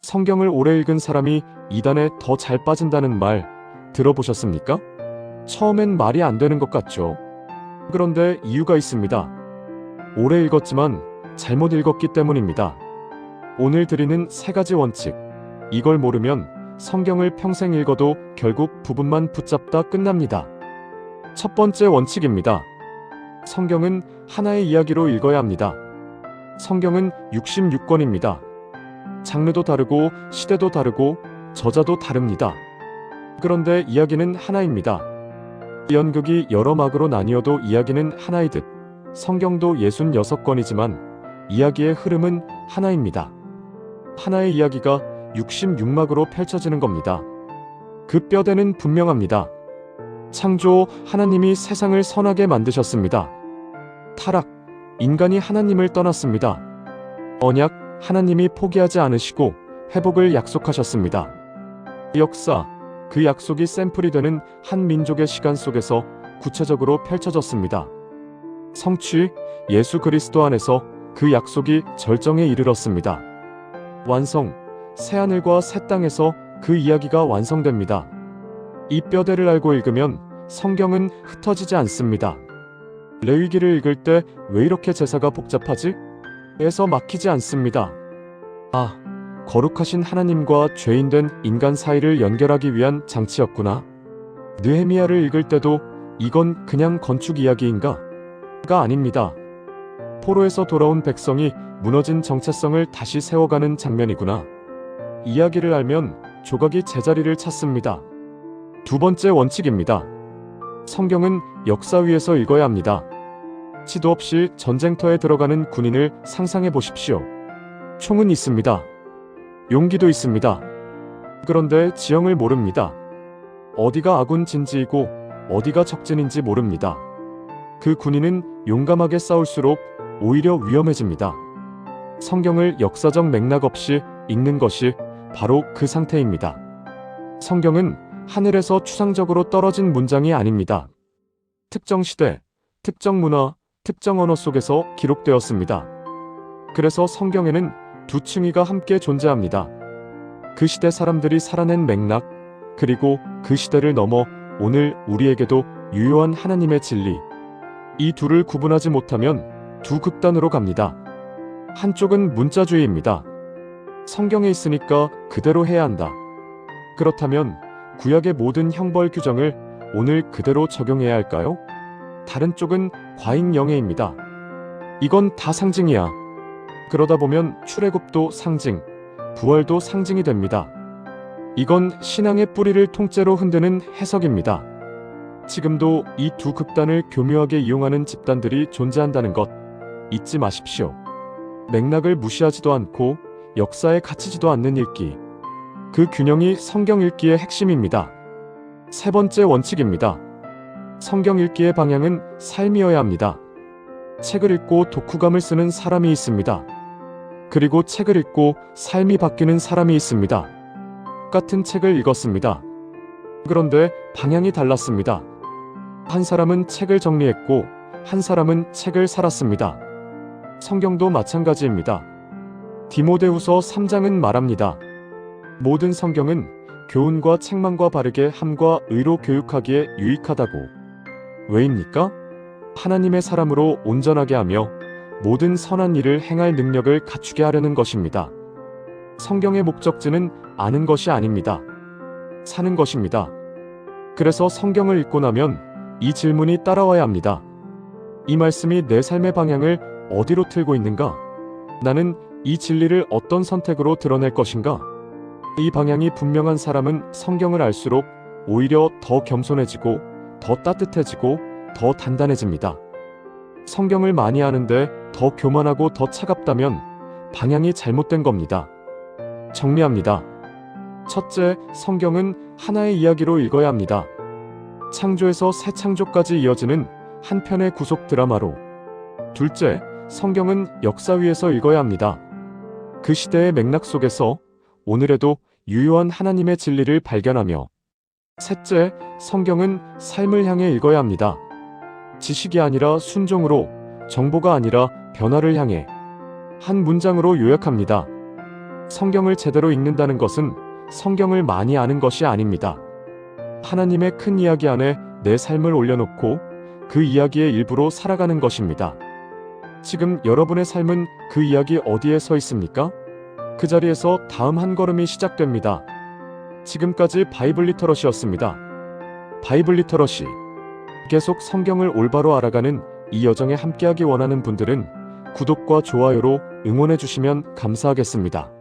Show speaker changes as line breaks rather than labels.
성경을 오래 읽은 사람이 이단에 더 잘 빠진다는 말 들어보셨습니까? 처음엔 말이 안 되는 것 같죠. 그런데 이유가 있습니다. 오래 읽었지만 잘못 읽었기 때문입니다. 오늘 드리는 세 가지 원칙, 이걸 모르면 성경을 평생 읽어도 결국 부분만 붙잡다 끝납니다. 첫 번째 원칙입니다. 성경은 하나의 이야기로 읽어야 합니다. 성경은 66권입니다. 장르도 다르고 시대도 다르고 저자도 다릅니다. 그런데 이야기는 하나입니다. 연극이 여러 막으로 나뉘어도 이야기는 하나이듯 성경도 66권이지만 이야기의 흐름은 하나입니다. 하나의 이야기가 66막으로 펼쳐지는 겁니다. 그 뼈대는 분명합니다. 창조, 하나님이 세상을 선하게 만드셨습니다. 타락, 인간이 하나님을 떠났습니다. 언약, 하나님이 포기하지 않으시고 회복을 약속하셨습니다. 역사, 그 약속이 샘플이 되는 한 민족의 시간 속에서 구체적으로 펼쳐졌습니다. 성취, 예수 그리스도 안에서 그 약속이 절정에 이르렀습니다. 완성, 새하늘과 새 땅에서 그 이야기가 완성됩니다. 이 뼈대를 알고 읽으면 성경은 흩어지지 않습니다. 레위기를 읽을 때 왜 이렇게 제사가 복잡하지? 에서 막히지 않습니다. 아, 거룩하신 하나님과 죄인된 인간 사이를 연결하기 위한 장치였구나. 느헤미야를 읽을 때도 이건 그냥 건축 이야기인가? 가 아닙니다. 포로에서 돌아온 백성이 무너진 정체성을 다시 세워가는 장면이구나. 이야기를 알면 조각이 제자리를 찾습니다. 두 번째 원칙입니다. 성경은 역사 위에서 읽어야 합니다. 치도 없이 전쟁터에 들어가는 군인을 상상해 보십시오. 총은 있습니다. 용기도 있습니다. 그런데 지형을 모릅니다. 어디가 아군 진지이고 어디가 적진인지 모릅니다. 그 군인은 용감하게 싸울수록 오히려 위험해집니다. 성경을 역사적 맥락 없이 읽는 것이 바로 그 상태입니다. 성경은 하늘에서 추상적으로 떨어진 문장이 아닙니다. 특정 시대, 특정 문화, 특정 언어 속에서 기록되었습니다. 그래서 성경에는 두 층위가 함께 존재합니다. 그 시대 사람들이 살아낸 맥락, 그리고 그 시대를 넘어 오늘 우리에게도 유효한 하나님의 진리. 이 둘을 구분하지 못하면 두 극단으로 갑니다. 한쪽은 문자주의입니다. 성경에 있으니까 그대로 해야 한다. 그렇다면 구약의 모든 형벌 규정을 오늘 그대로 적용해야 할까요? 다른 쪽은 과잉 영해입니다. 이건 다 상징이야. 그러다 보면 출애굽도 상징, 부활도 상징이 됩니다. 이건 신앙의 뿌리를 통째로 흔드는 해석입니다. 지금도 이 두 극단을 교묘하게 이용하는 집단들이 존재한다는 것 잊지 마십시오. 맥락을 무시하지도 않고 역사에 갇히지도 않는 읽기. 그 균형이 성경 읽기의 핵심입니다. 세 번째 원칙입니다. 성경 읽기의 방향은 삶이어야 합니다. 책을 읽고 독후감을 쓰는 사람이 있습니다. 그리고 책을 읽고 삶이 바뀌는 사람이 있습니다. 똑같은 책을 읽었습니다. 그런데 방향이 달랐습니다. 한 사람은 책을 정리했고 한 사람은 책을 살았습니다. 성경도 마찬가지입니다. 디모데후서 3장은 말합니다. 모든 성경은 교훈과 책망과 바르게 함과 의로 교육하기에 유익하다고. 왜입니까? 하나님의 사람으로 온전하게 하며 모든 선한 일을 행할 능력을 갖추게 하려는 것입니다. 성경의 목적지는 아는 것이 아닙니다. 사는 것입니다. 그래서 성경을 읽고 나면 이 질문이 따라와야 합니다. 이 말씀이 내 삶의 방향을 어디로 틀고 있는가? 나는 이 진리를 어떤 선택으로 드러낼 것인가? 이 방향이 분명한 사람은 성경을 알수록 오히려 더 겸손해지고 더 따뜻해지고 더 단단해집니다. 성경을 많이 아는데 더 교만하고 더 차갑다면 방향이 잘못된 겁니다. 정리합니다. 첫째, 성경은 하나의 이야기로 읽어야 합니다. 창조에서 새 창조까지 이어지는 한 편의 구속 드라마로. 둘째, 성경은 역사 위에서 읽어야 합니다. 그 시대의 맥락 속에서 오늘에도 유효한 하나님의 진리를 발견하며. 셋째, 성경은 삶을 향해 읽어야 합니다. 지식이 아니라 순종으로, 정보가 아니라 변화를 향해. 한 문장으로 요약합니다. 성경을 제대로 읽는다는 것은 성경을 많이 아는 것이 아닙니다. 하나님의 큰 이야기 안에 내 삶을 올려놓고 그 이야기의 일부로 살아가는 것입니다. 지금 여러분의 삶은 그 이야기 어디에 서 있습니까? 그 자리에서 다음 한 걸음이 시작됩니다. 지금까지 바이블 리터러시였습니다. 바이블 리터러시. 계속 성경을 올바로 알아가는 이 여정에 함께하기 원하는 분들은 구독과 좋아요로 응원해 주시면 감사하겠습니다.